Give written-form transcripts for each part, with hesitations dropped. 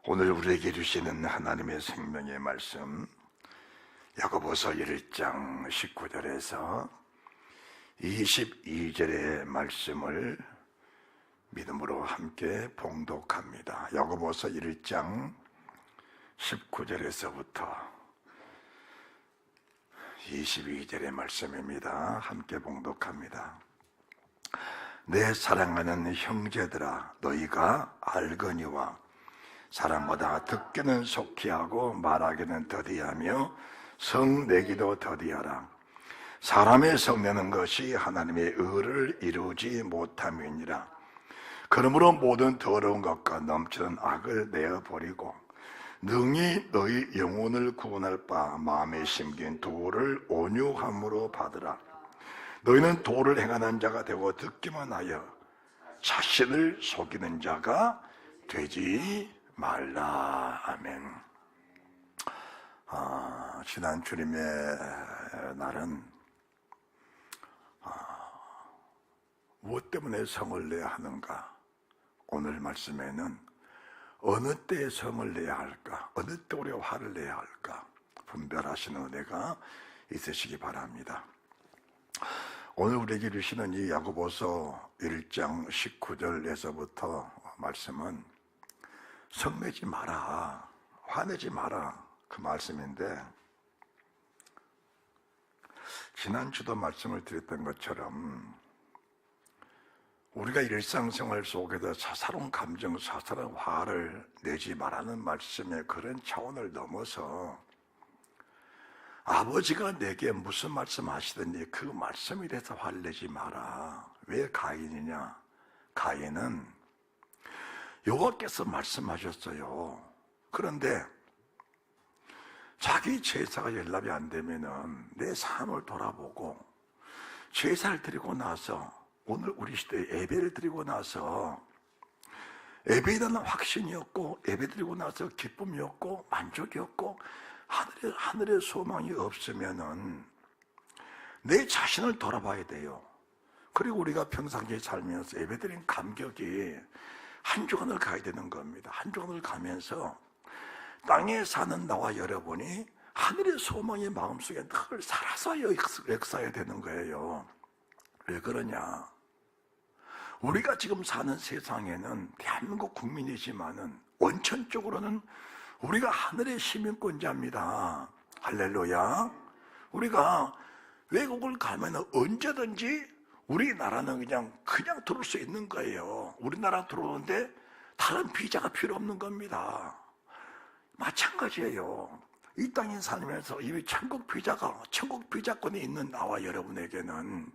오늘 우리에게 주시는 하나님의 생명의 말씀, 야고보서 1장 19절에서 22절의 말씀을 믿음으로 함께 봉독합니다. 야고보서 1장 19절에서부터 22절의 말씀입니다. 함께 봉독합니다. 내 사랑하는 형제들아, 너희가 알거니와 사람마다 듣기는 속히 하고 말하기는 더디하며 성내기도 더디하라. 사람의 성내는 것이 하나님의 의를 이루지 못함이니라. 그러므로 모든 더러운 것과 넘치는 악을 내어버리고 능히 너희 영혼을 구원할 바 마음에 심긴 도를 온유함으로 받으라. 너희는 도를 행하는 자가 되고 듣기만 하여 자신을 속이는 자가 되지 말라. 아멘. 지난 주님의 날은 무엇 때문에 성을 내야 하는가? 오늘 말씀에는 어느 때에 성을 내야 할까? 어느 때 우리가 화를 내야 할까? 분별하시는 은혜가 있으시기 바랍니다. 오늘 우리에게 주시는 이 야고보서 1장 19절에서부터 말씀은 성내지 마라, 화내지 마라, 그 말씀인데, 지난주도 말씀을 드렸던 것처럼 우리가 일상생활 속에서 사사로운 감정, 사사로운 화를 내지 말라는 말씀의 그런 차원을 넘어서 아버지가 내게 무슨 말씀 하시든지 그 말씀에 대해서 화를 내지 마라. 왜 가인이냐? 가인은 여호와께서 말씀하셨어요. 그런데 자기 제사가 연락이 안 되면은 내 삶을 돌아보고 제사를 드리고 나서, 오늘 우리 시대에 예배를 드리고 나서 예배에 대한 확신이었고, 예배 드리고 나서 기쁨이었고 만족이었고 하늘의 소망이 없으면은 내 자신을 돌아봐야 돼요. 그리고 우리가 평상시에 살면서 예배 드린 감격이 한 주간을 가야 되는 겁니다. 한 주간을 가면서 땅에 사는 나와 여러분이 하늘의 소망이 마음속에 늘 살아서 역사해야 되는 거예요. 왜 그러냐? 우리가 지금 사는 세상에는 대한민국 국민이지만은 원천적으로는 우리가 하늘의 시민권자입니다. 할렐루야. 우리가 외국을 가면 언제든지 우리나라는 그냥 들어올 수 있는 거예요. 우리나라 들어오는데 다른 비자가 필요 없는 겁니다. 마찬가지예요. 이 땅에 살면서 이미 천국 비자권이 있는 나와 여러분에게는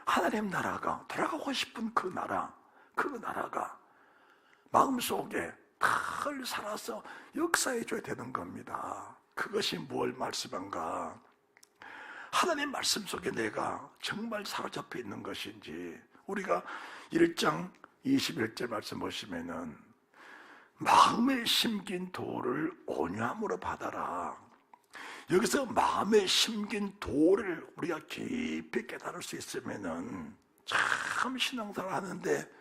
하나님 나라가, 돌아가고 싶은 그 나라가 마음속에 늘 살아서 역사해줘야 되는 겁니다. 그것이 뭘 말씀한가? 하나님 말씀 속에 내가 정말 사로잡혀 있는 것인지. 우리가 1장 21절 말씀 보시면은 마음에 심긴 도를 온유함으로 받아라. 여기서 마음에 심긴 도를 우리가 깊이 깨달을 수 있으면은 참 신앙생활 하는데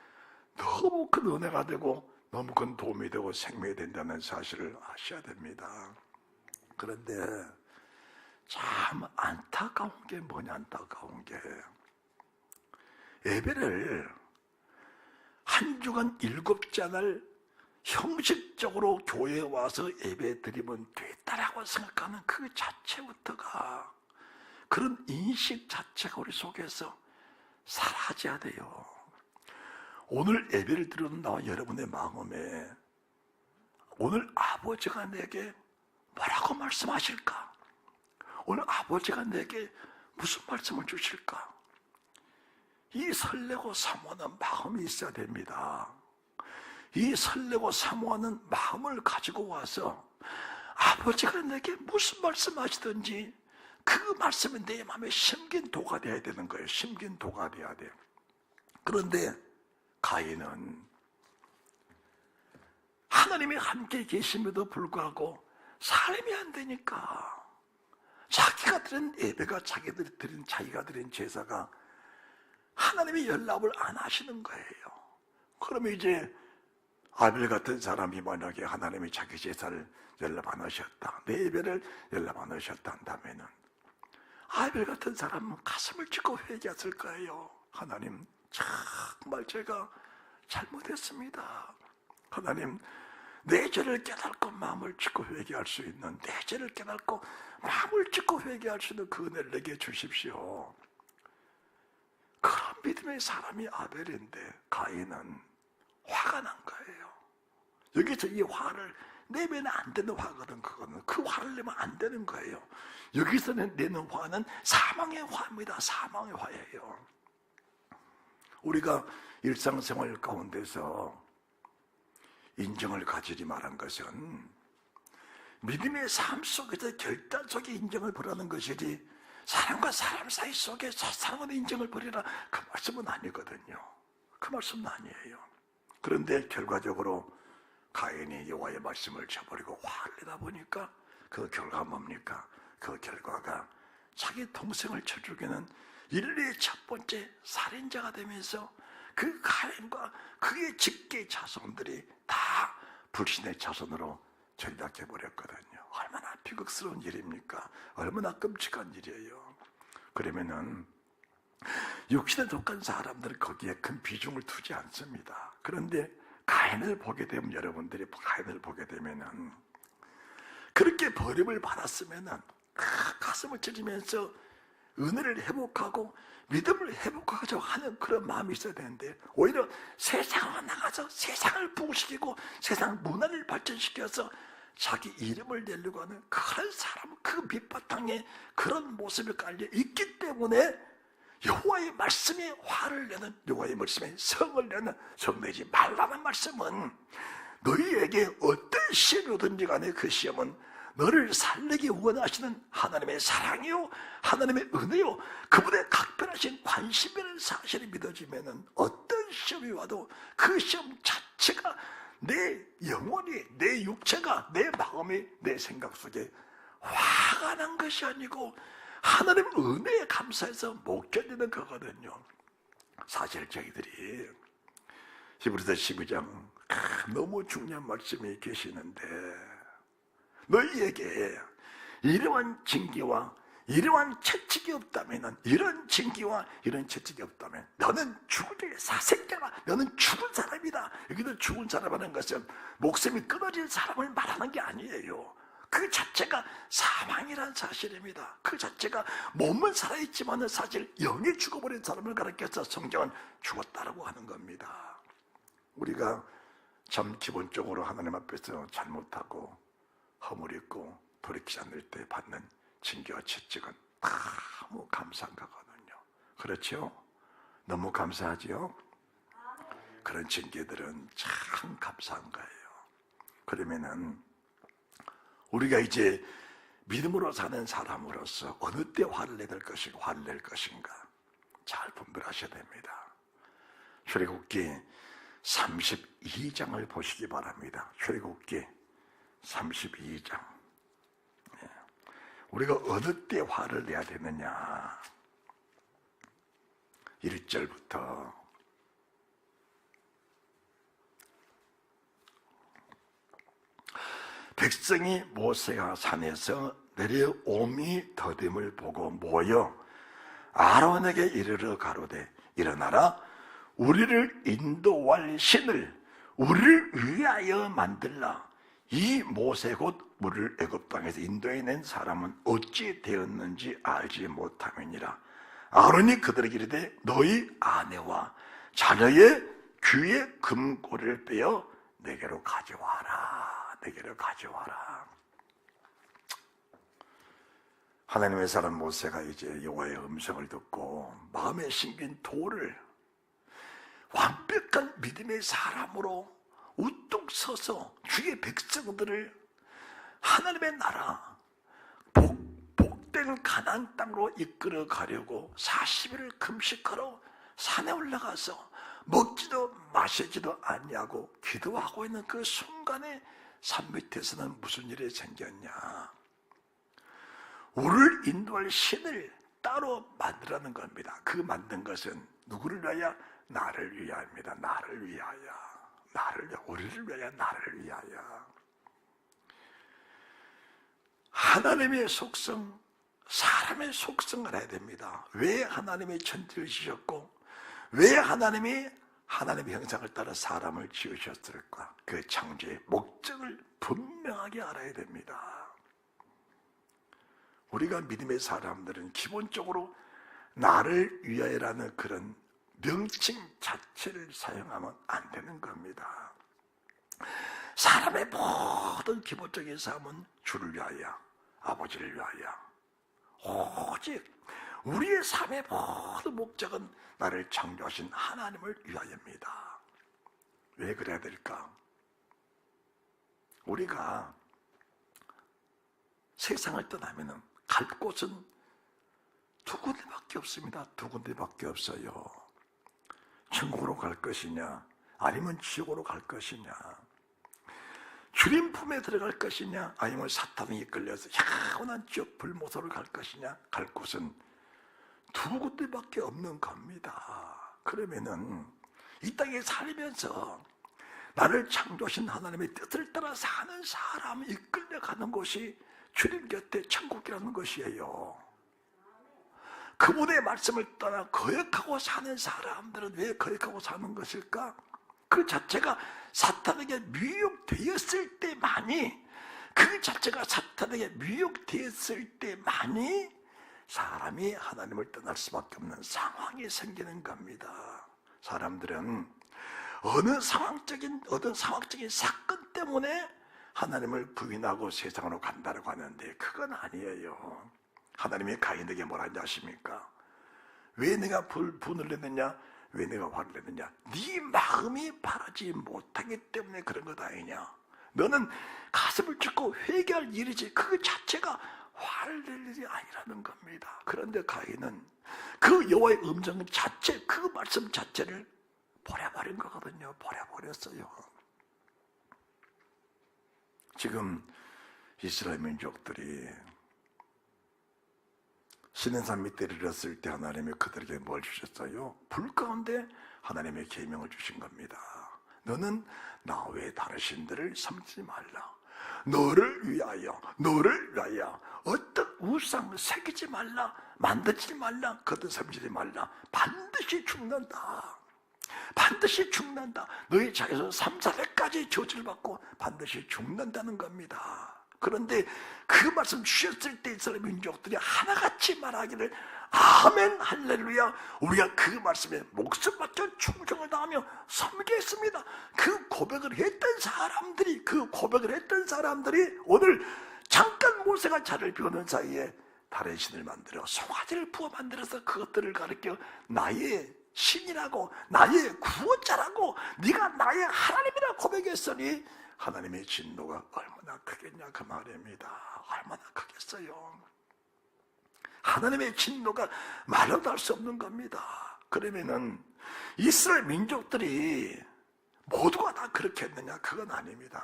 너무 큰 은혜가 되고 너무 큰 도움이 되고 생명이 된다는 사실을 아셔야 됩니다. 그런데 참 안타까운 게 뭐냐? 안타까운 게 예배를 한 주간 7잔을 형식적으로 교회에 와서 예배 드리면 됐다라고 생각하는 그 자체부터가, 그런 인식 자체가 우리 속에서 사라져야 돼요. 오늘 예배를 드리는 나와 여러분의 마음에 오늘 아버지가 내게 뭐라고 말씀하실까? 오늘 아버지가 내게 무슨 말씀을 주실까? 이 설레고 사모하는 마음이 있어야 됩니다. 이 설레고 사모하는 마음을 가지고 와서 아버지가 내게 무슨 말씀하시든지 그 말씀이 내 마음에 심긴 도가 되어야 되는 거예요. 심긴 도가 되어야 돼요. 그런데 가인은 하나님이 함께 계심에도 불구하고 삶이 안 되니까 자기가 드린 예배가, 자기가 드린 제사가 하나님이 연락을 안 하시는 거예요. 그러면 이제 아벨 같은 사람이 만약에 하나님이 자기 제사를 연락 안 하셨다, 내 예배를 연락 안 하셨다 한다면은 아벨 같은 사람은 가슴을 찢고 회개했을 거예요. 하나님, 정말 제가 잘못했습니다. 하나님, 내 죄를 깨닫고 마음을 찢고 회개할 수 있는, 내 죄를 깨닫고 마음을 찢고 회개할 수 있는 그 은혜를 내게 주십시오. 그런 믿음의 사람이 아벨인데 가인은 화가 난 거예요. 여기서 이 화를 내면 안 되는 화거든. 그거는 그 화를 내면 안 되는 거예요. 여기서 내는 화는 사망의 화입니다. 사망의 화예요. 우리가 일상생활 가운데서 인정을 가지지 말한 것은 믿음의 삶 속에서 결단 속에 인정을 버리는 것이지, 사람과 사람 사이 속에 사랑하는 인정을 버리라, 그 말씀은 아니거든요. 그 말씀은 아니에요. 그런데 결과적으로 가인이 여호와의 말씀을 저버리고 화를 내다 보니까 그 결과가 뭡니까? 그 결과가 자기 동생을 쳐 죽이는 인류의 첫 번째 살인자가 되면서 그 가인과 그의 직계 자손들이 다 불신의 자손으로 전락해버렸거든요. 얼마나 비극스러운 일입니까? 얼마나 끔찍한 일이에요. 그러면은 육신에 속한 사람들은 거기에 큰 비중을 두지 않습니다. 그런데 가인을 보게 되면, 여러분들이 가인을 보게 되면은 그렇게 버림을 받았으면은 가슴을 찢으면서 은혜를 회복하고 믿음을 회복하고자 하는 그런 마음이 있어야 되는데, 오히려 세상으로 나가서 세상을 부시키고 세상 문화를 발전시켜서 자기 이름을 내려고 하는 그런 사람, 그 밑바탕에 그런 모습이 깔려 있기 때문에 여호와의 말씀에 화를 내는, 여호와의 말씀에 성을 내는, 성내지 말라는 말씀은 너희에게 어떤 시험이 오든지 간에 그 시험은 너를 살리기 원하시는 하나님의 사랑이요, 하나님의 은혜요, 그분의 각별하신 관심이라는 사실이 믿어지면은 어떤 시험이 와도 그 시험 자체가 내 영혼이, 내 육체가, 내 마음이, 내 생각 속에 화가 난 것이 아니고 하나님 은혜에 감사해서 못 견디는 거거든요. 사실 저희들이 히브리서 12장 너무 중요한 말씀이 계시는데, 너희에게 이러한 징계와 이러한 채찍이 없다면, 이런 징계와 이런 채찍이 없다면 너는 죽을 사생자가, 너는 죽은 사람이다. 여기서 죽은 사람이라는 것은 목숨이 끊어진 사람을 말하는 게 아니에요. 그 자체가 사망이라는 사실입니다. 그 자체가 몸은 살아있지만 사실 영이 죽어버린 사람을 가리켜서 성경은 죽었다라고 하는 겁니다. 우리가 참 기본적으로 하나님 앞에서 잘못하고 허물 있고 돌이키지 않을 때 받는 징계와 채찍은 너무 감사한 거거든요. 그렇죠? 너무 감사하지요? 그런 징계들은 참 감사한 거예요. 그러면은 우리가 이제 믿음으로 사는 사람으로서 어느 때 화를 낼 것인가 잘 분별하셔야 됩니다. 출애굽기 32장을 보시기 바랍니다. 출애굽기 32장. 우리가 어느 때 화를 내야 되느냐. 1절부터 백성이 모세가 산에서 내려옴이 더딤을 보고 모여 아론에게 이르러 가로되, 일어나라, 우리를 인도할 신을 우리를 위하여 만들라. 이 모세 곧 우리를 애굽 땅에서 인도해낸 사람은 어찌 되었는지 알지 못함이니라. 아론이 그들에게 이르되, 너희 아내와 자녀의 귀에 금고리를 빼어 내게로 가져와라. 내게로 가져와라. 하나님의 사람 모세가 이제 여호와의 음성을 듣고 마음에 심긴 돌을 완벽한 믿음의 사람으로 우뚝 서서 주의 백성들을 하나님의 나라, 복된 가나안 땅으로 이끌어 가려고 40일을 금식하러 산에 올라가서 먹지도 마시지도 않냐고 기도하고 있는 그 순간에 산 밑에서는 무슨 일이 생겼냐. 우리를 인도할 신을 따로 만들라는 겁니다. 그 만든 것은 누구를 위하여? 나를 위하여입니다. 나를 위하여. 나를 위하여, 우리를 위하여, 나를 위하여. 하나님의 속성, 사람의 속성을 알아야 됩니다. 왜 하나님이 천지를 지으셨고 왜 하나님이 하나님의 형상을 따라 사람을 지으셨을까? 그 창조의 목적을 분명하게 알아야 됩니다. 우리가 믿음의 사람들은 기본적으로 나를 위하여라는 그런 명칭 자체를 사용하면 안 되는 겁니다. 사람의 모든 기본적인 삶은 주를 위하여, 아버지를 위하여, 오직 우리의 삶의 모든 목적은 나를 창조하신 하나님을 위하여입니다. 왜 그래야 될까? 우리가 세상을 떠나면 갈 곳은 두 군데밖에 없습니다. 두 군데밖에 없어요. 천국으로 갈 것이냐 아니면 지옥으로 갈 것이냐, 주님 품에 들어갈 것이냐 아니면 사탄에 이끌려서 영원한 지옥 불모소를 갈 것이냐, 갈 곳은 두 군데밖에 없는 겁니다. 그러면은 이 땅에 살면서 나를 창조하신 하나님의 뜻을 따라 사는 사람이 이끌려가는 곳이 주님 곁에 천국이라는 것이에요. 그분의 말씀을 따라 거역하고 사는 사람들은 왜 거역하고 사는 것일까? 그 자체가 사탄에게 미혹되었을 때만이, 그 자체가 사탄에게 미혹되었을 때만이 사람이 하나님을 떠날 수밖에 없는 상황이 생기는 겁니다. 사람들은 어느 상황적인 사건 때문에 하나님을 부인하고 세상으로 간다고 하는데 그건 아니에요. 하나님이 가인에게 뭐라 하지 아십니까? 왜 내가 분을 냈느냐? 왜 내가 화를 냈느냐? 네 마음이 바라지 못하기 때문에 그런 것 아니냐? 너는 가슴을 찢고 회개할 일이지 그 자체가 화를 낼 일이 아니라는 겁니다. 그런데 가인은 그 여호와의 음성 자체, 그 말씀 자체를 버려버린 거거든요. 버려버렸어요. 지금 이스라엘 민족들이 시내산 밑에 이르렀을 때 하나님이 그들에게 뭘 주셨어요? 불 가운데 하나님의 계명을 주신 겁니다. 너는 나 외에 다른 신들을 섬기지 말라. 너를 위하여 어떤 우상을 새기지 말라. 만들지 말라. 그것도 섬기지 말라. 반드시 죽는다. 반드시 죽는다. 너희 자에서 3, 4대까지 저주를 받고 반드시 죽는다는 겁니다. 그런데 그 말씀 주셨을 때 이스라엘 민족들이 하나같이 말하기를 아멘 할렐루야, 우리가 그 말씀에 목숨 바쳐 충성을 다하며 섬기겠습니다. 그 고백을 했던 사람들이 오늘 잠깐 모세가 자를 비우는 사이에 다른 신을 만들어 송아지를 부어 만들어서 그것들을 가르쳐 나의 신이라고, 나의 구원자라고, 네가 나의 하나님이라 고백했으니 하나님의 진노가 얼마나 크겠냐 그 말입니다. 얼마나 크겠어요. 하나님의 진노가 말로도 할 수 없는 겁니다. 그러면은 이스라엘 민족들이 모두가 다 그렇게 했느냐? 그건 아닙니다.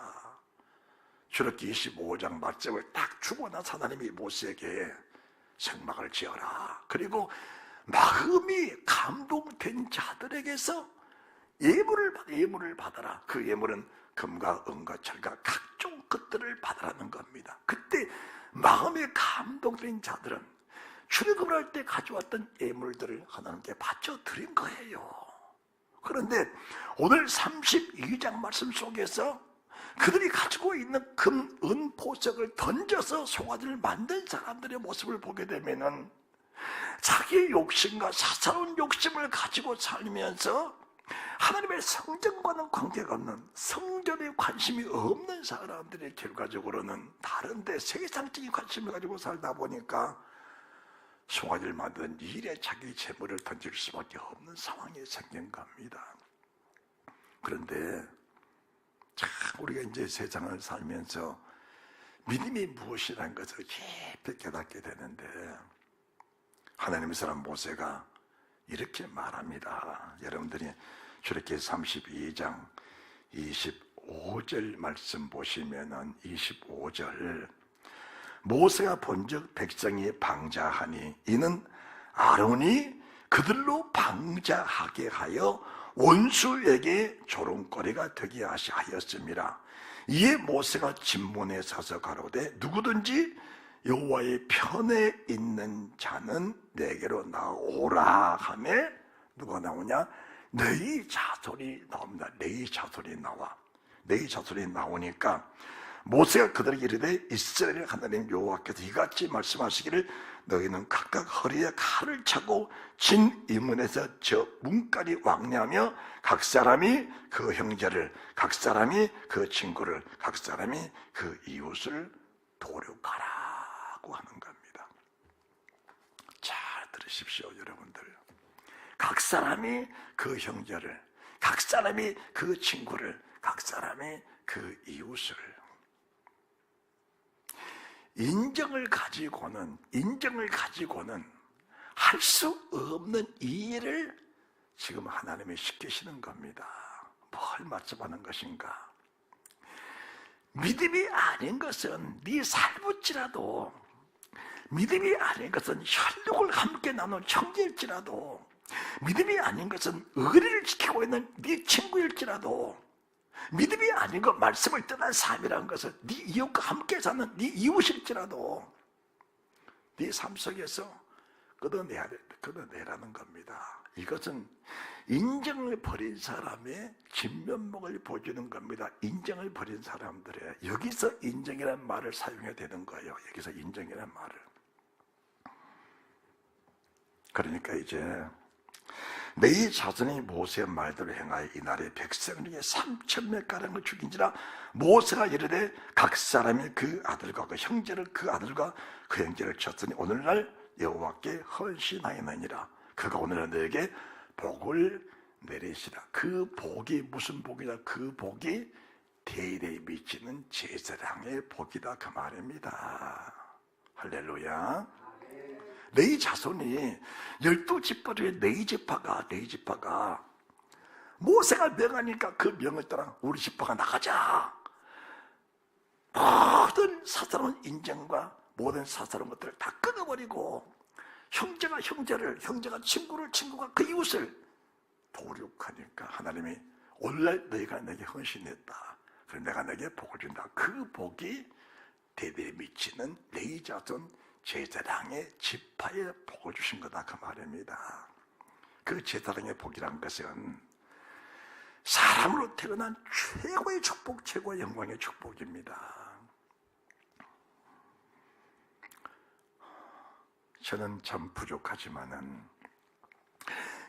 출애굽기 25장 말씀을 딱 주고 나서 하나님이 모세에게 생막을 지어라. 그리고 마음이 감동된 자들에게서 예물을 받아라. 그 예물은 금과 은과 철과 각종 것들을 받아라는 겁니다. 그때 마음에 감동된 자들은 출애굽을 할 때 가져왔던 예물들을 하나님께 바쳐 드린 거예요. 그런데 오늘 32장 말씀 속에서 그들이 가지고 있는 금, 은, 보석을 던져서 송아지를 만든 사람들의 모습을 보게 되면은 자기의 욕심과 사사로운 욕심을 가지고 살면서 하나님의 성전과는 관계가 없는, 성전에 관심이 없는 사람들의 결과적으로는 다른데 세상적인 관심을 가지고 살다 보니까 송아지를 만드는 일에 자기 재물을 던질 수밖에 없는 상황이 생긴 겁니다. 그런데 참 우리가 이제 세상을 살면서 믿음이 무엇이라는 것을 깊이 깨닫게 되는데 하나님의 사람 모세가 이렇게 말합니다. 여러분들이 출애굽기 32장 25절 말씀 보시면은 25절 모세가 본즉 백성이 방자하니 이는 아론이 그들로 방자하게 하여 원수에게 조롱거리가 되게 하였습니다. 이에 모세가 진문에 서서 가로되 누구든지 여호와의 편에 있는 자는 내게로 나오라 하매 누가 나오냐? 너희 자손이 나옵니다. 너희 자손이 나와. 너희 자손이 나오니까 모세가 그들에게 이르되 이스라엘 하나님 여호와께서 이같이 말씀하시기를 너희는 각각 허리에 칼을 차고 진 이문에서 저 문까지 왕래하며 각 사람이 그 형제를, 각 사람이 그 친구를, 각 사람이 그 이웃을 도륙하라고 하는 겁니다. 잘 들으십시오, 여러분들. 각 사람이 그 형제를, 각 사람이 그 친구를, 각 사람이 그 이웃을. 인정을 가지고는 할 수 없는 일을 지금 하나님이 시키시는 겁니다. 뭘 말씀하는 것인가? 믿음이 아닌 것은 네 살붙지라도, 믿음이 아닌 것은 혈육을 함께 나눈 형제일지라도, 믿음이 아닌 것은 의리를 지키고 있는 네 친구일지라도, 믿음이 아닌 것, 말씀을 떠난 삶이라는 것은 네 이웃과 함께 사는 네 이웃일지라도 네 삶 속에서 끊어내라는 겁니다. 이것은 인정을 버린 사람의 진면목을 보여주는 겁니다. 인정을 버린 사람들의, 여기서 인정이라는 말을 사용해야 되는 거예요. 여기서 인정이라는 말을. 그러니까 이제 너희 자손이 모세의 말대로 행하여 이날에 백성 중에 3,000명가량을 죽인지라 모세가 이르되 각 사람이 그 아들과 그 형제를, 그 아들과 그 형제를 쳤으니 오늘날 여호와께 헌신하였느니라. 그가 오늘날 너에게 복을 내리시라. 그 복이 무슨 복이냐? 그 복이 대대에 미치는 제사장의 복이다, 그 말입니다. 할렐루야. 너희 자손이 12지파 중에 너희 지파가 모세가 명하니까 그 명을 따라 우리 지파가 나가자. 모든 사사로운 인정과 모든 사사로운 것들을 다 끊어버리고 형제가 형제를, 형제가 친구를, 친구가 그 이웃을 도륙하니까 하나님이 오늘날 너희가 내게 헌신했다. 그래서 내가 내게 복을 준다. 그 복이 대대에 미치는 너희 자손 제사장의 지파에 복을 주신 거다, 그 말입니다. 그 제사장의 복이란 것은 사람으로 태어난 최고의 축복, 최고의 영광의 축복입니다. 저는 참 부족하지만은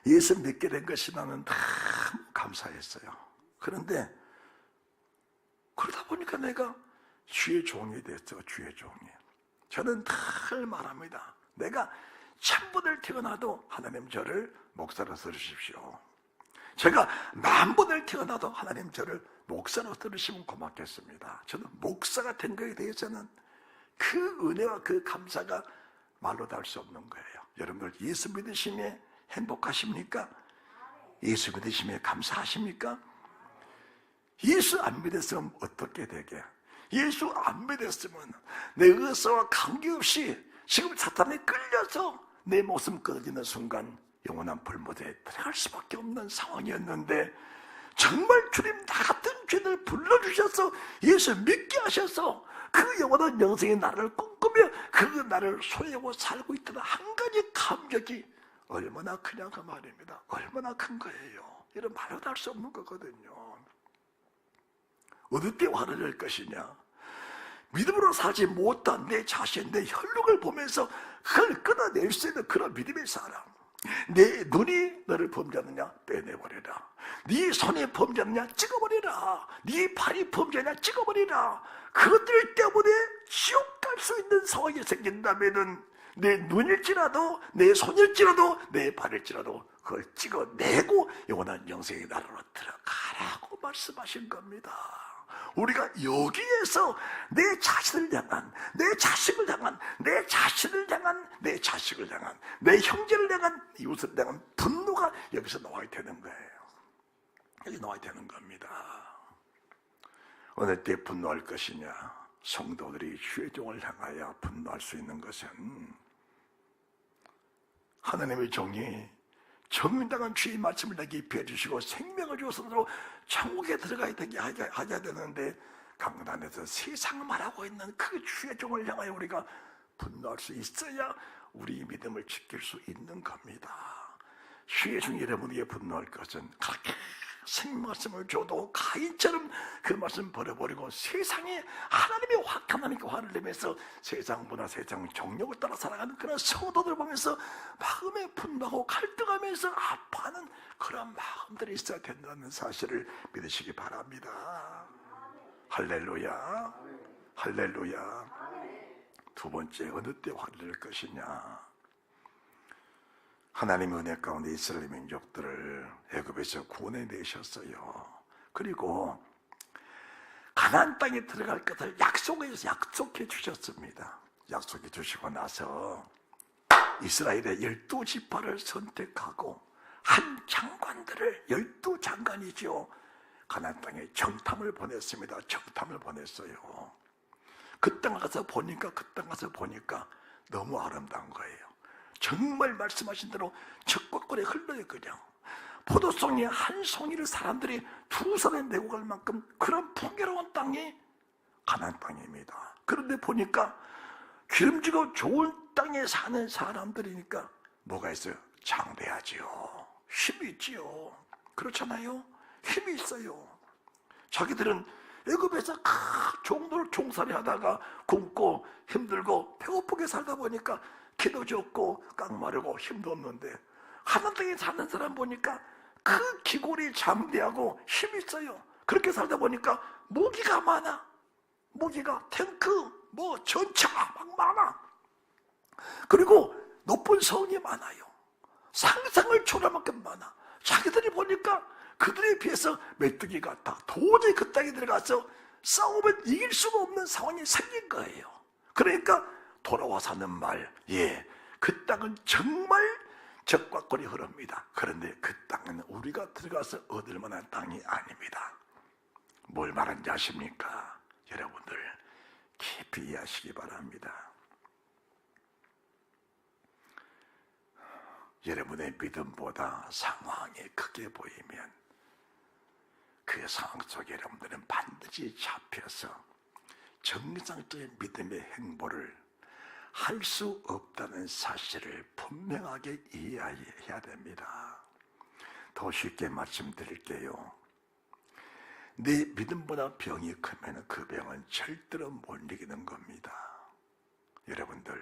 예수 믿게 된 것이 나는 너무 감사했어요. 그런데 그러다 보니까 내가 주의 종이 됐어, 주의 종이. 저는 늘 말합니다. 내가 1000번을 태어나도 하나님 저를 목사로 들으십시오. 제가 10,000번을 태어나도 하나님 저를 목사로 들으시면 고맙겠습니다. 저는 목사가 된 것에 대해서는 그 은혜와 그 감사가 말로 다 할 수 없는 거예요. 여러분들 예수 믿으심에 행복하십니까? 예수 믿으심에 감사하십니까? 예수 안 믿었으면 어떻게 되게? 예수 안 믿었으면 내 의사와 관계없이 지금 사탄에 끌려서 내 목숨 끊어지는 순간 영원한 불못에 들어갈 수밖에 없는 상황이었는데 정말 주님 나 같은 죄를 불러주셔서 예수 믿게 하셔서 그 영원한 영생의 나를 꿈꾸며 그 나를 소유하고 살고 있다는 한 가지 감격이 얼마나 크냐가 말입니다. 얼마나 큰 거예요. 이런 말로 다 할 수 없는 거거든요. 어느 때 화를 낼 것이냐? 믿음으로 살지 못한 내 자신, 내 혈육을 보면서 그걸 끊어낼 수 있는 그런 믿음의 사람. 내 눈이 너를 범죄하느냐? 빼내버려라. 네 손이 범죄하느냐? 찍어버려라. 네 발이 범죄하느냐? 찍어버려라. 그것들 때문에 지옥 갈 수 있는 상황이 생긴다면은 내 눈일지라도, 내 손일지라도, 내 발일지라도 그걸 찍어내고 영원한 영생의 나라로 들어가라고 말씀하신 겁니다. 우리가 여기에서 내 자신을 향한, 내 자식을 향한, 내 자신을 향한, 내 자식을 향한, 내 형제를 향한, 이웃을 향한 분노가 여기서 나와야 되는 거예요. 여기 나와야 되는 겁니다. 어느 때 분노할 것이냐? 성도들이 주의 종을 향하여 분노할 수 있는 것은 하나님의 종이 정당한 주의 말씀을 내게 입혀 주시고 생명을 주어서 천국에 들어가야 되게 하게 되는데, 강단에서 세상을 말하고 있는 그 주의 종을 향하여 우리가 분노할 수 있어야 우리 믿음을 지킬 수 있는 겁니다. 주의 종 여러분에게 분노할 것은 그렇게 생말씀을 줘도 가인처럼 그 말씀 버려버리고 세상에 하나님께 화를 내면서 세상 문화, 세상 정욕을 따라 살아가는 그런 성도들 보면서 마음에 분노하고 갈등하면서 아파하는 그런 마음들이 있어야 된다는 사실을 믿으시기 바랍니다. 할렐루야, 할렐루야. 두 번째, 어느 때 화를 낼 것이냐? 하나님의 은혜 가운데 이스라엘 민족들을 애굽에서 구원해내셨어요. 그리고 가나안 땅에 들어갈 것을 약속해 주셨습니다. 약속해 주시고 나서 이스라엘의 12지파를 선택하고 한 장관들을, 12장관이죠, 가나안 땅에 정탐을 보냈습니다. 정탐을 보냈어요. 그 땅 가서 보니까 너무 아름다운 거예요. 정말 말씀하신 대로 적과 꿀이 흘러요. 그냥 포도송이 한 송이를 사람들이 두 손에 메고 갈 만큼 그런 풍요로운 땅이 가나안 땅입니다. 그런데 보니까 기름지고 좋은 땅에 사는 사람들이니까 뭐가 있어요? 장대하지요. 힘이 있지요. 그렇잖아요. 힘이 있어요. 자기들은 애굽에서 종들 종살이 하다가 굶고 힘들고 배고프게 살다 보니까 기도 좋고 깡마르고 힘도 없는데, 하나님 땅에 사는 사람 보니까 그 기골이 잠대하고 힘이 있어요. 그렇게 살다 보니까 무기가 많아. 무기가 탱크, 전차 막 많아. 그리고 높은 성이 많아요. 상상을 초월할 만큼 많아. 자기들이 보니까 그들에 비해서 메뚜기 같아. 도저히 그 땅에 들어가서 싸우면 이길 수가 없는 상황이 생긴 거예요. 그러니까 돌아와서 하는 말, 그 땅은 정말 적과 꿀이 흐릅니다. 그런데 그 땅은 우리가 들어가서 얻을 만한 땅이 아닙니다. 뭘 말하는지 아십니까? 여러분들 깊이 이해하시기 바랍니다. 여러분의 믿음보다 상황이 크게 보이면 그 상황 속에 여러분들은 반드시 잡혀서 정상적인 믿음의 행보를 할 수 없다는 사실을 분명하게 이해해야 됩니다. 더 쉽게 말씀드릴게요. 내 믿음보다 병이 크면 그 병은 절대로 못 이기는 겁니다. 여러분들,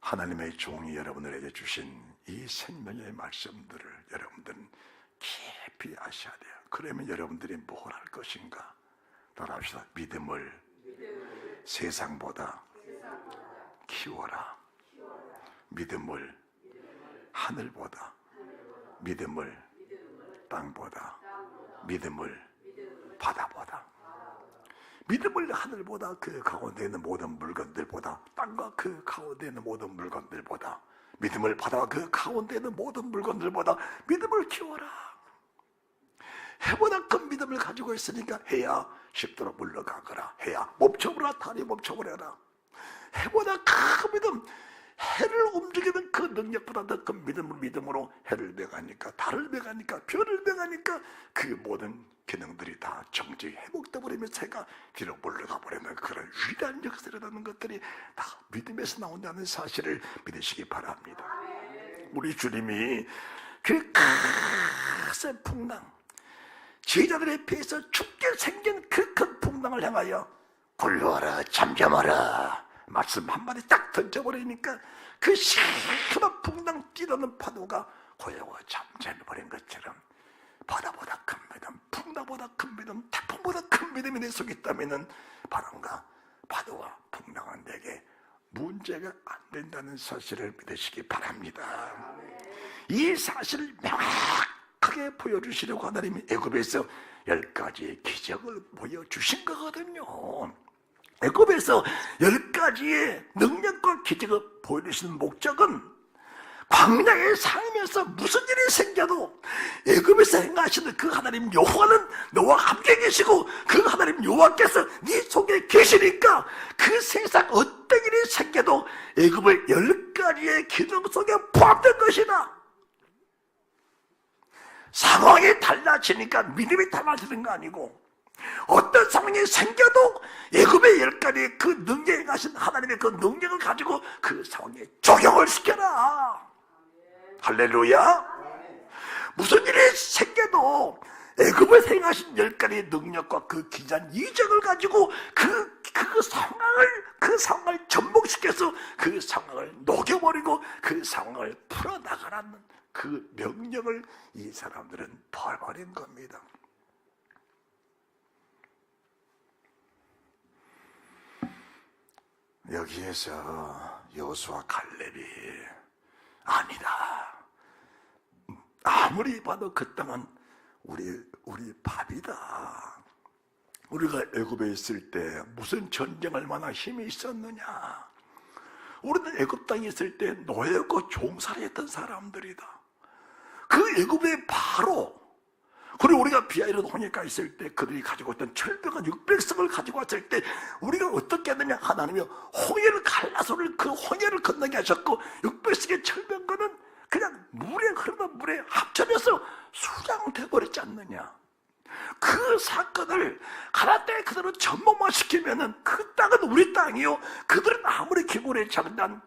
하나님의 종이 여러분들에게 주신 이 생명의 말씀들을 여러분들은 깊이 아셔야 돼요. 그러면 여러분들이 뭘 할 것인가? 따라합시다. 믿음을 세상보다 키워라. 믿음을 하늘보다, 믿음을 땅보다, 믿음을 바다보다, 믿음을 하늘보다 그 가운데 있는 모든 물건들보다, 땅과 그 가운데 있는 모든 물건들보다, 믿음을 바다와 그 가운데 있는 모든 물건들보다 믿음을 키워라. 해보다 큰 믿음을 가지고 있으니까 해야 쉽도록 물러가거라. 해야 멈춰보라. 다리 멈춰보려라. 해보다 큰 믿음, 해를 움직이는 그 능력보다 더 큰 믿음으로 해를 매가니까, 달을 매가니까, 별을 매가니까 그 모든 기능들이 다 정지 회복돼 버리면서 해가 뒤로 물러가 버리는 그런 위대한 역사를 하는 것들이 다 믿음에서 나온다는 사실을 믿으시기 바랍니다. 우리 주님이 그 큰 풍랑, 제자들에 비해서 죽게 생긴 그 큰 풍랑을 향하여 굴러와라, 잠잠하라 말씀 한마디 딱 던져버리니까 그 시큼한 풍랑 뛰어오는 파도가 고요하고 잠잠해버린 것처럼 바다보다 큰 믿음, 풍랑보다 큰 믿음, 태풍보다 큰 믿음이 내 속에 있다면 바람과 파도와 풍랑은 내게 문제가 안 된다는 사실을 믿으시기 바랍니다. 이 사실을 명확하게 보여주시려고 하나님이 애굽에서 10가지의 기적을 보여주신 거거든요. 애굽에서 10가지의 능력과 기적을 보여주시는 목적은 광야에 살면서 무슨 일이 생겨도 애굽에서 행하시는 그 하나님 여호와는 너와 함께 계시고 그 하나님 여호와께서 네 속에 계시니까 그 세상 어떤 일이 생겨도 애굽의 10가지의 기능 속에 포함된 것이다. 상황이 달라지니까 믿음이 달라지는 거 아니고, 어떤 상황이 생겨도 애굽의 10가지의 그 능력에 가신 하나님의 그 능력을 가지고 그 상황에 적용을 시켜라. 할렐루야. 무슨 일이 생겨도 애굽에 행하신 10가지의 능력과 그 기장 이적을 가지고 그 상황을 접목시켜서 그 상황을 녹여버리고 그 상황을 풀어나가라는 그 명령을 이 사람들은 벌버린 겁니다. 여기에서 여호수아 갈렙이 아니다, 아무리 봐도 그 땅은 우리 밥이다. 우리가 애굽에 있을 때 무슨 전쟁 얼마나 힘이 있었느냐. 우리는 애굽 땅에 있을 때 노예고 종살이 했던 사람들이다. 그 애굽의 바로, 그리고 우리가 비하이로 홍해가 있을 때 그들이 가지고 있던 철병은 600석을 가지고 왔을 때 우리가 어떻게 했느냐. 하나님이 홍해를 갈라서 그 홍해를 건너게 하셨고 600석의 철병거는 그냥 흐르는 물에 합쳐져서 수장돼 버렸지 않느냐. 그 사건을 가나안 땅에 그대로 접목만 시키면은 그 땅은 우리 땅이요, 그들은 아무리 기골에 장대한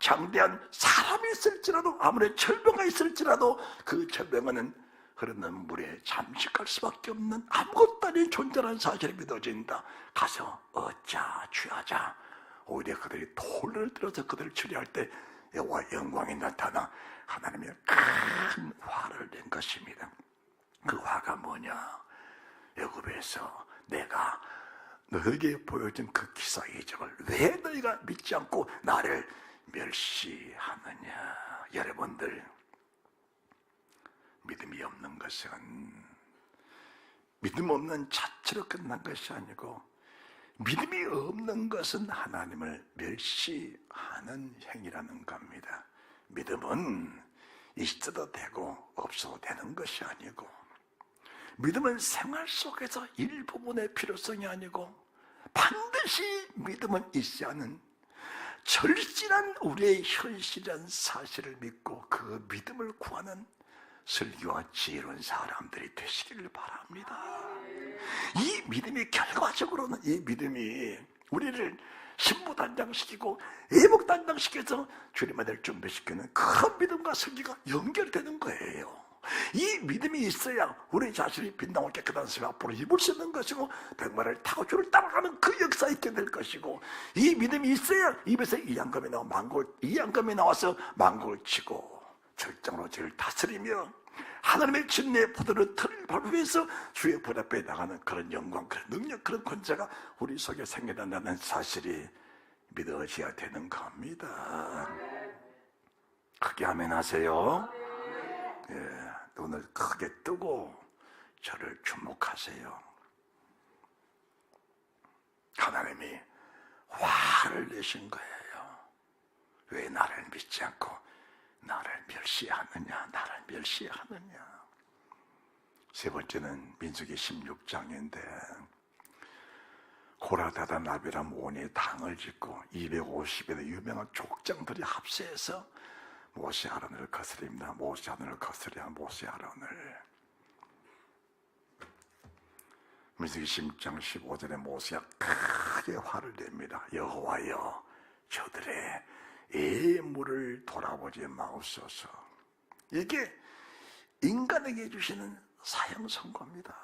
사람이 있을지라도, 아무리 철병가 있을지라도 그 철병은 흐르는 물에 잠시 갈 수밖에 없는 아무것도 아닌 존재라는 사실이 믿어진다. 가서 얻자 취하자. 오히려 그들이 돌을 들어서 그들을 처리할 때 여호와의 영광이 나타나 하나님의 큰 화를 낸 것입니다. 그 화가 뭐냐. 애굽에서 내가 너에게 보여준 그 기사 이적을 왜 너희가 믿지 않고 나를 멸시하느냐. 여러분들, 믿음이 없는 것은 믿음 없는 자체로 끝난 것이 아니고, 믿음이 없는 것은 하나님을 멸시하는 행위라는 겁니다. 믿음은 있어도 되고 없어도 되는 것이 아니고, 믿음은 생활 속에서 일부분의 필요성이 아니고 반드시 믿음은 있어야 하는 절실한 우리의 현실이란 사실을 믿고 그 믿음을 구하는 슬기와 지혜로운 사람들이 되시기를 바랍니다. 이 믿음이 결과적으로는, 이 믿음이 우리를 신부단장시키고 애목단장시켜서 주님을 준비시키는 큰 믿음과 슬기가 연결되는 거예요. 이 믿음이 있어야 우리 자신이 빛나고 깨끗한 삶 앞으로 입을 수 있는 것이고, 백마를 타고 주를 따라가는 그 역사에 있게 될 것이고, 이 믿음이 있어야 입에서 이양감이 나와서 망골을 치고 절정으로 저를 다스리며 하나님의 진리의 포도를 틀을 밟으면서 주의 본 앞에 나가는 그런 영광, 그런 능력, 그런 권세가 우리 속에 생겨난다는 사실이 믿어져야 되는 겁니다. 크게 아멘 하세요. 예, 눈을 크게 뜨고 저를 주목하세요. 하나님이 화를 내신 거예요. 왜 나를 믿지 않고 나를 멸시하느냐, 나를 멸시하느냐. 세 번째는 민수기 16장인데, 고라다단 아비람 온이 당을 짓고 250의 유명한 족장들이 합세해서 모세 아론을 거스립니다. 모세 아론을 거스려 모세 아론을. 민수기 10장 15절에 모세가 크게 화를 냅니다. 여호와여, 저들의 예물을 돌아보지 마옵소서. 이게 인간에게 주시는 사형 선고입니다.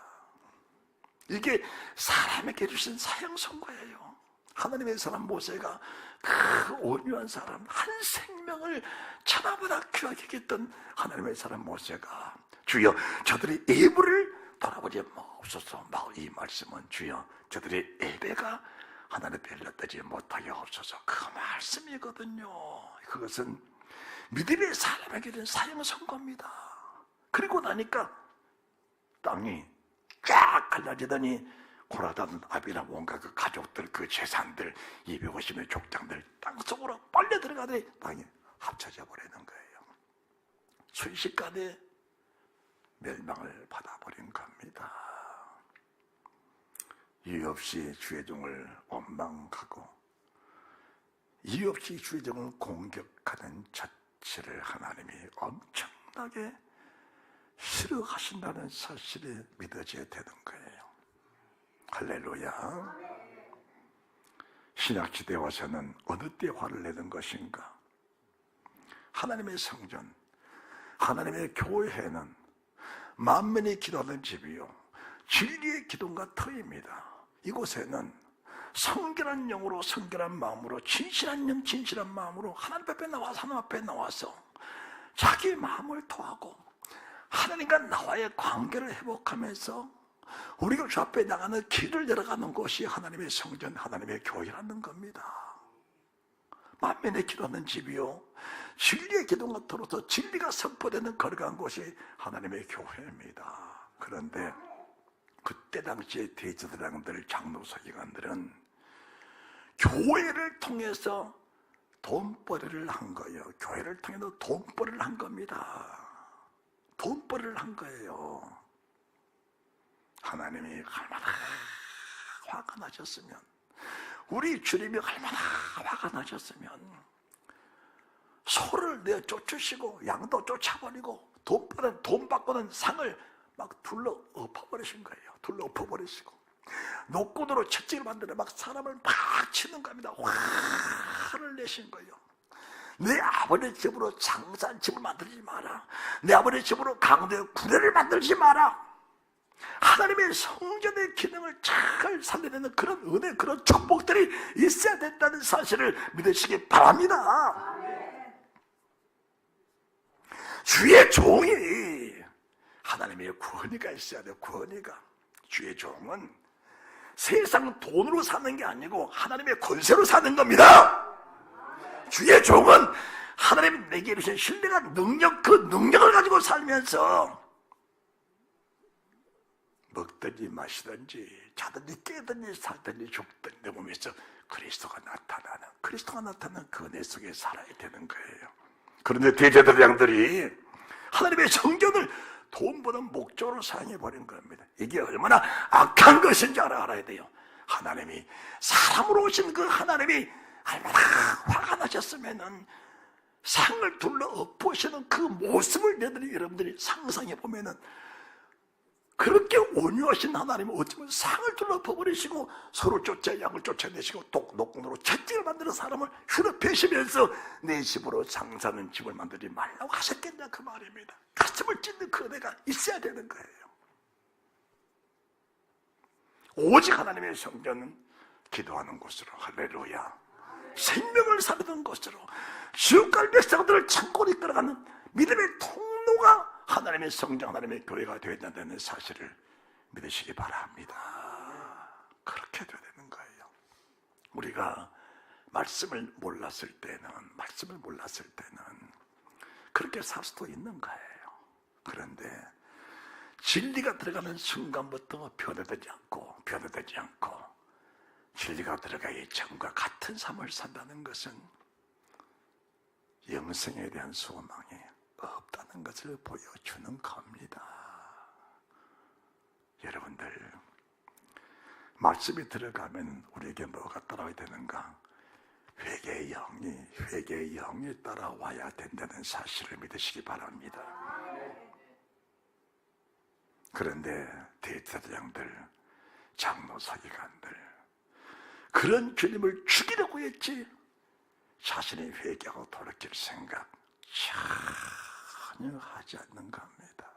이게 사람에게 주신 사형 선고예요. 하나님의 사람 모세가 그 온유한 사람, 한 생명을 천하보다 귀하게 여겼던 하나님의 사람 모세가, 주여 저들의 예물을 돌아보지 마옵소서. 이 말씀은 주여 저들의 예배가 하나님 벨라되지 못하게 없어서 그 말씀이거든요. 그것은 믿음의 사람에게 된 사형 선고입니다. 그리고 나니까 땅이 쫙 갈라지더니 고라단 아비람 온갖 그 가족들, 그 재산들, 250의 족장들 땅속으로 빨려 들어가더니 땅이 합쳐져 버리는 거예요. 순식간에 멸망을 받아버린 겁니다. 이유 없이 주의 종을 원망하고 이유 없이 주의 종을 공격하는 자체를 하나님이 엄청나게 싫어하신다는 사실이 믿어져야 되는 거예요. 할렐루야. 신약시대에 와서는 어느 때 화를 내는 것인가? 하나님의 성전, 하나님의 교회는 만민이 기도하는 집이요 진리의 기둥과 터입니다. 이곳에는 성결한 영으로 성결한 마음으로 진실한 영 진실한 마음으로 하나님 앞에 나와서 하나님 앞에 나와서 자기 마음을 토하고 하나님과 나와의 관계를 회복하면서 우리가 주 앞에 나가는 길을 열어가는 것이 하나님의 성전, 하나님의 교회라는 겁니다. 만민의 기도하는 집이요 진리의 기둥과 터로서 진리가 선포되는 거룩한 곳이 하나님의 교회입니다. 그런데 그때 당시에 대제사장들, 장로, 서기관들은 교회를 통해서 돈벌이를 한 거예요. 교회를 통해서 돈벌이를 한 겁니다. 돈벌이를 한 거예요. 하나님이 얼마나 화가 나셨으면, 우리 주님이 얼마나 화가 나셨으면 소를 내어 쫓으시고 양도 쫓아버리고 돈 받고는 상을 막 둘러 엎어버리신 거예요. 둘러 엎어버리시고 노끈으로 채찍을 만들어 막 사람을 막 치는 겁니다. 화를 내신 거예요. 내 아버지 집으로 장사한 집을 만들지 마라. 내 아버지 집으로 강도의 구례를 만들지 마라. 하나님의 성전의 기능을 잘 살려내는 그런 은혜, 그런 축복들이 있어야 된다는 사실을 믿으시기 바랍니다. 주의 종이 하나님의 권위가 있어야 돼요. 권위가. 주의 종은 세상 돈으로 사는 게 아니고 하나님의 권세로 사는 겁니다. 주의 종은 하나님 내게 이루신 신뢰가 능력, 그 능력을 가지고 살면서 먹든지 마시든지 자든지 깨든지 살든지 죽든지 내 몸에서 그리스도가 나타나는 그 은혜 속에 살아야 되는 거예요. 그런데 대제사장들이 하나님의 성전을 돈 버는 목적으로 사용해버린 겁니다. 이게 얼마나 악한 것인지 알아야 돼요. 하나님이 사람으로 오신 그 하나님이 얼마나 화가 나셨으면은 상을 둘러 엎으시는 그 모습을 여러분들이 상상해보면은 그렇게 온유하신 하나님은 어쩌면 상을 둘러 엎어버리시고 서로 양을 쫓아내시고 노끈으로 채찍을 만들어 사람을 휘럽히시면서 내 집으로 장사하는 집을 만들지 말라고 하셨겠냐 그 말입니다. 가슴을 찢는 그 은혜가 있어야 되는 거예요. 오직 하나님의 성전은 기도하는 곳으로, 할렐루야, 생명을 살리는 곳으로, 지옥갈 백성들을 창고로 이끌어가는 믿음의 통로가 하나님의 성전, 하나님의 교회가 되어야 된다는 사실을 믿으시기 바랍니다. 그렇게 되어야 되는 거예요. 우리가 말씀을 몰랐을 때는 그렇게 살 수도 있는 거예요. 그런데 진리가 들어가는 순간부터 변화되지 않고 진리가 들어가기 전과 같은 삶을 산다는 것은 영생에 대한 소망이 없다는 것을 보여주는 겁니다. 여러분들, 말씀이 들어가면 우리에게 뭐가 따라와야 되는가? 회개의 영이 따라와야 된다는 사실을 믿으시기 바랍니다. 그런데 대제사장들, 장로, 서기관들 그런 주님을 죽이려고 했지 자신이 회개하고 돌이킬 생각 전혀 하지 않는 겁니다.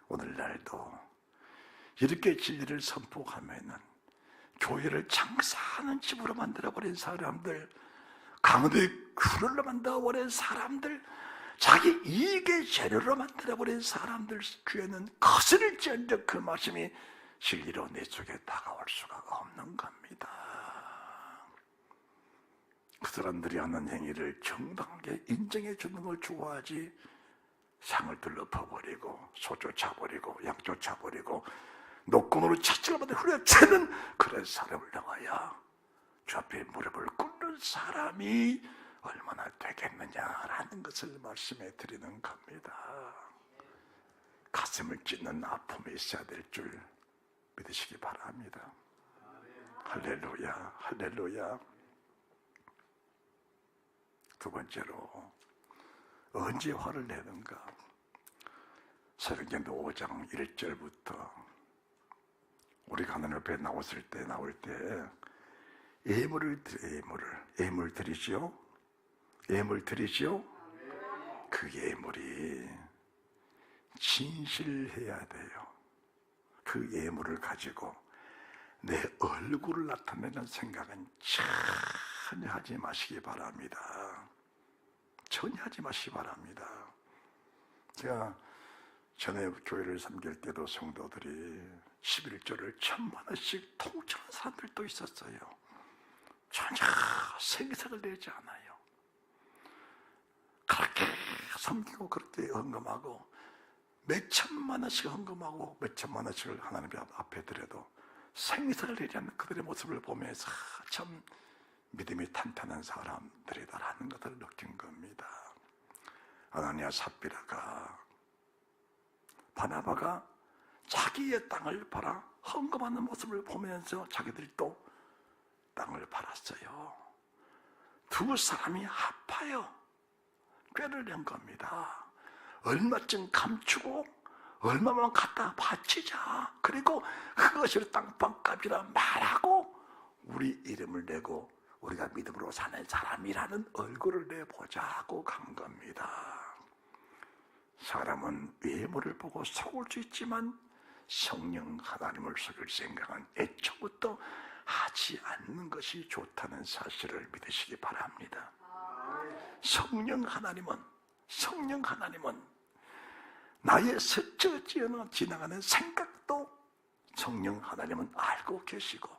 오늘날도 이렇게 진리를 선포하면은 교회를 장사하는 집으로 만들어버린 사람들, 강도의 굴로 만들어버린 사람들, 자기 이익의 재료로 만들어버린 사람들 귀에는 거스를지언정 그 말씀이 진리로 내 속에 다가올 수가 없는 겁니다. 그 사람들이 하는 행위를 정당하게 인정해 주는 걸 좋아하지, 상을 둘러퍼버리고 소 쫓아버리고 양 쫓아버리고 노끈으로 채찍을 받아 후려치는 그런 사람을 나와야 주 앞에 무릎을 꿇는 사람이 얼마나 되겠느냐라는 것을 말씀해 드리는 겁니다. 가슴을 찢는 아픔이 있어야 될 줄 믿으시기 바랍니다. 할렐루야, 할렐루야. 두 번째로, 언제 화를 내는가? 사도행전 5장 1절부터 우리가 하나님 앞에 나올 때 예물을 드려, 예물 드리죠. 예물 드리죠. 그 예물이 진실해야 돼요. 그 예물을 가지고 내 얼굴을 나타내는 생각은 전혀 하지 마시기 바랍니다. 전혀 하지 마시기 바랍니다. 제가 전에 교회를 섬길 때도 성도들이 11조를 1000만원씩 통째로 사람들도 있었어요. 전혀 생색을 내지 않아요. 그렇게 섬기고 그렇게 헌금하고 몇 천만원씩 헌금하고 몇 천만원씩을 하나님 앞에 드려도 생색을 내지 않는 그들의 모습을 보면서 참 믿음이 탄탄한 사람들이다라는 것을 느낀 겁니다. 아나니아 삽비라가 바나바가 자기의 땅을 팔아 헌금하는 모습을 보면서 자기들이 또 땅을 팔았어요. 두 사람이 합하여 꾀를 낸 겁니다. 얼마쯤 감추고 얼마만 갖다 바치자. 그리고 그것을 땅방값이라 말하고 우리 이름을 내고 우리가 믿음으로 사는 사람이라는 얼굴을 내보자고 간 겁니다. 사람은 외모를 보고 속을 수 있지만 성령 하나님을 속일 생각은 애초부터 하지 않는 것이 좋다는 사실을 믿으시기 바랍니다. 성령 하나님은 나의 스쳐 지나가는 생각도 성령 하나님은 알고 계시고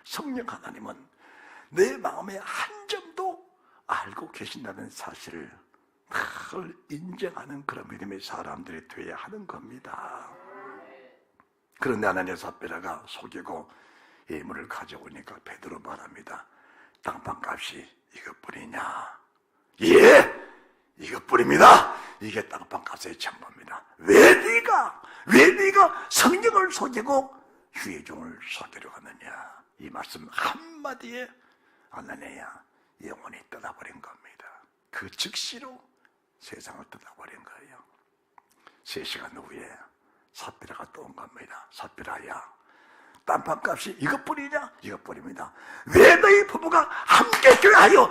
성령 하나님은 내 마음의 한 점도 알고 계신다는 사실을 늘 인정하는 그런 믿음의 사람들이 되어야 하는 겁니다. 그런데 아나니아 삽비라가 속이고 예물을 가져오니까 베드로 말합니다. 땅방값이 이것뿐이냐? 예! 이것뿐입니다. 이게 땅방값의 전부입니다. 왜 네가 성령을 속이고 주의 종을 속이려 하느냐? 이 말씀 한마디에 아나니아 영혼이 떠나버린 겁니다. 그 즉시로 세상을 떠나버린 거예요. 3시간 후에 삽비라가 또 온 겁니다. 삽비라야, 딴판값이 이것뿐이냐? 이것뿐입니다. 왜 너희 부부가 함께 꾀하여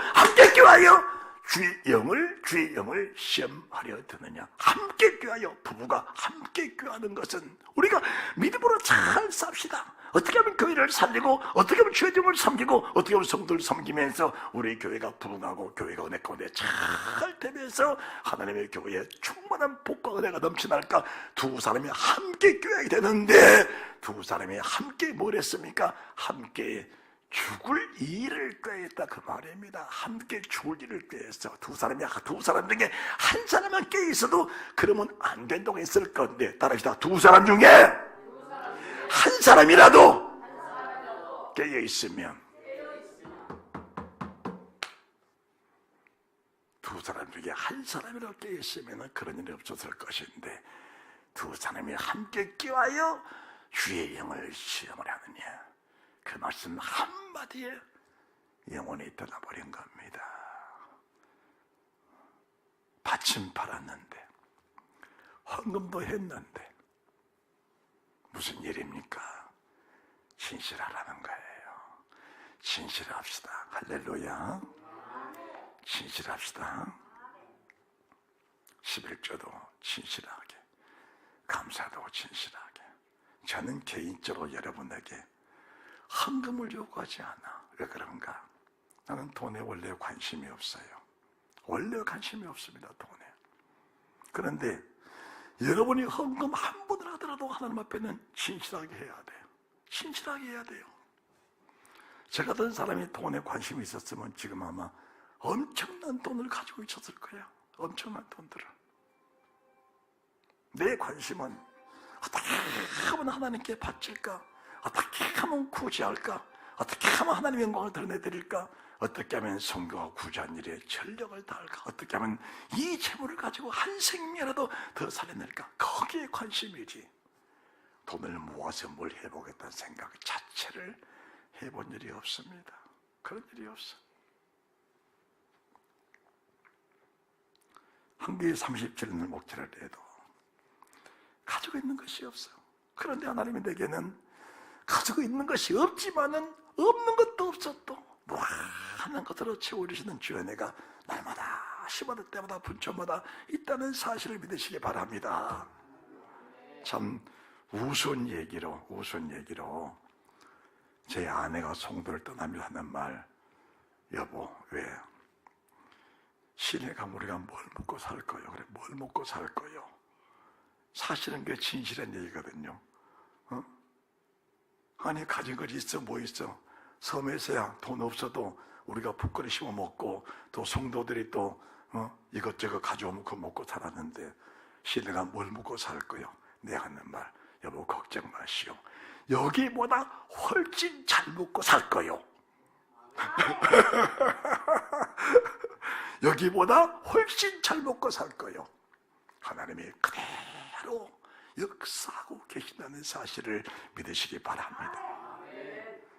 주의 영을 시험하려 드느냐? 함께 꾀하여, 부부가 함께 꾀하는 것은 우리가 믿음으로 잘 삽시다. 어떻게 하면 교회를 살리고, 어떻게 하면 주의 종을 섬기고, 어떻게 하면 성도를 섬기면서 우리 교회가 부흥하고 교회가 은혜 가운데 잘 되면서 하나님의 교회에 충만한 복과 은혜가 넘쳐날까? 두 사람이 함께 꾀해야 되는데 두 사람이 함께 뭘 했습니까? 함께 죽을 일을 꾀했다 그 말입니다. 함께 죽을 일을 꾀했어. 두 사람 중에 한 사람만 꾀 있어도 그러면 안 된다고 했을 건데, 따라합시다. 두 사람 중에 한 사람이라도 깨어 있으면, 두 사람 중에 한 사람이라도 깨어 있으면 그런 일이 없었을 것인데, 두 사람이 함께 껴하여 주의 영을 시험을 하느냐? 그 말씀 한마디에 영혼이 떠나버린 겁니다. 밭은 팔았는데, 헌금도 했는데 무슨 일입니까? 진실하라는 거예요. 진실합시다. 할렐루야. 진실합시다. 11조도 진실하게, 감사도 진실하게. 저는 개인적으로 여러분에게 헌금을 요구하지 않아. 왜 그런가? 나는 돈에 원래 관심이 없어요. 원래 관심이 없습니다. 돈에. 그런데 여러분이 헌금 한 번을 하더라도 하나님 앞에는 진실하게 해야 돼요. 진실하게 해야 돼요. 저 같은 사람이 돈에 관심이 있었으면 지금 아마 엄청난 돈을 가지고 있었을 거예요. 엄청난 돈들을. 내 관심은 어떻게 하면 하나님께 바칠까? 어떻게 하면 구제할까? 어떻게 하면 하나님의 영광을 드러내드릴까? 어떻게 하면 성교와 구제한 일에 전력을 다할까? 어떻게 하면 이 재물을 가지고 한 생명이라도 더 살려낼까? 거기에 관심이지. 돈을 모아서 뭘 해보겠다는 생각 자체를 해본 일이 없습니다. 그런 일이 없어. 한 교회 37년 목회를 해도 가지고 있는 것이 없어. 그런데 하나님이 내게는 가지고 있는 것이 없지만은 없는 것도 없어도 무한한 것으로 채워주시는 주의 은혜가 날마다 시마다 때마다 분초마다 있다는 사실을 믿으시기 바랍니다. 참 우스운 얘기로 제 아내가 송도를 떠나며 하는 말, 여보 왜 시내 가면 우리가 뭘 먹고 살 거요? 그래, 뭘 먹고 살 거요? 사실은 그게 진실한 얘기거든요. 아니 가진 것이 있어 뭐 있어? 섬에서야 돈 없어도 우리가 풋거리 심어 먹고 또 성도들이 또 이것저것 가져오면 그거 먹고 살았는데 시내가 뭘 먹고 살 거요? 내가 하는 말, 여보 걱정 마시오. 여기보다 훨씬 잘 먹고 살 거요. 여기보다 훨씬 잘 먹고 살 거요. 하나님이 그대로 역사하고 계신다는 사실을 믿으시기 바랍니다.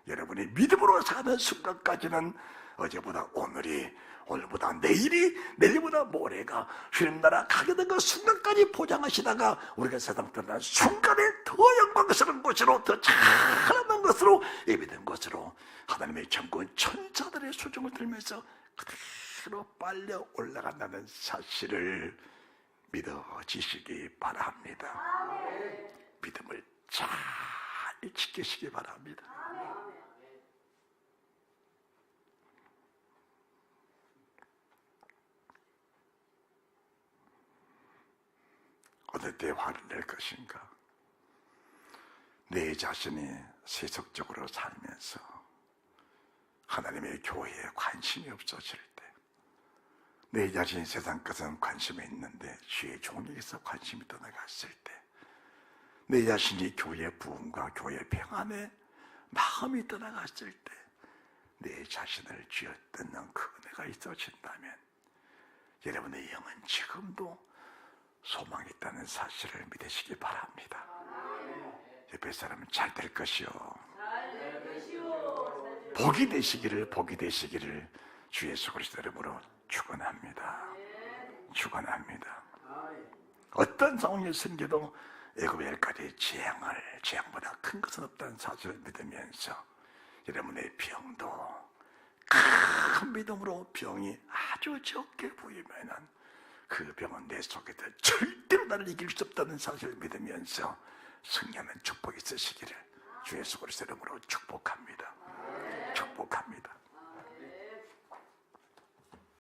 여러분이 믿음으로 사는 순간까지는 어제보다 오늘이, 오늘보다 내일이, 내일보다 모레가 주님 나라 가게 된 그 순간까지 보장하시다가 우리가 세상 떠난 순간에 더 영광스러운 것으로, 더 찬란한 것으로, 예비된 것으로 하나님의 정권 천사들의 수종을 들면서 그대로 빨려 올라간다는 사실을 믿어지시기 바랍니다. 믿음을 잘 지키시기 바랍니다. 어느 때 화를 낼 것인가? 내 자신이 세속적으로 살면서 하나님의 교회에 관심이 없어질 때, 내 자신이 세상 것은 관심이 있는데 주의 종에게서 관심이 떠나갔을 때, 내 자신이 교회의 부흥과 교회의 평안에 마음이 떠나갔을 때 내 자신을 쥐어뜯는 그 은혜가 있어진다면 여러분의 영은 지금도 소망이 있다는 사실을 믿으시기 바랍니다. 옆에 사람은 잘 될 것이요, 복이 되시기를 주 예수 그리스도 이름으로 축원합니다. 축원합니다. 어떤 상황이 생겨도 애굽에까지 재앙보다 큰 것은 없다는 사실을 믿으면서 여러분의 병도 큰 믿음으로 병이 아주 적게 보이면은 그 병은 내 속에서 절대로 나를 이길 수 없다는 사실을 믿으면서 승리하는 축복이 있으시기를 주 예수 그리스도 이름으로 축복합니다. 축복합니다.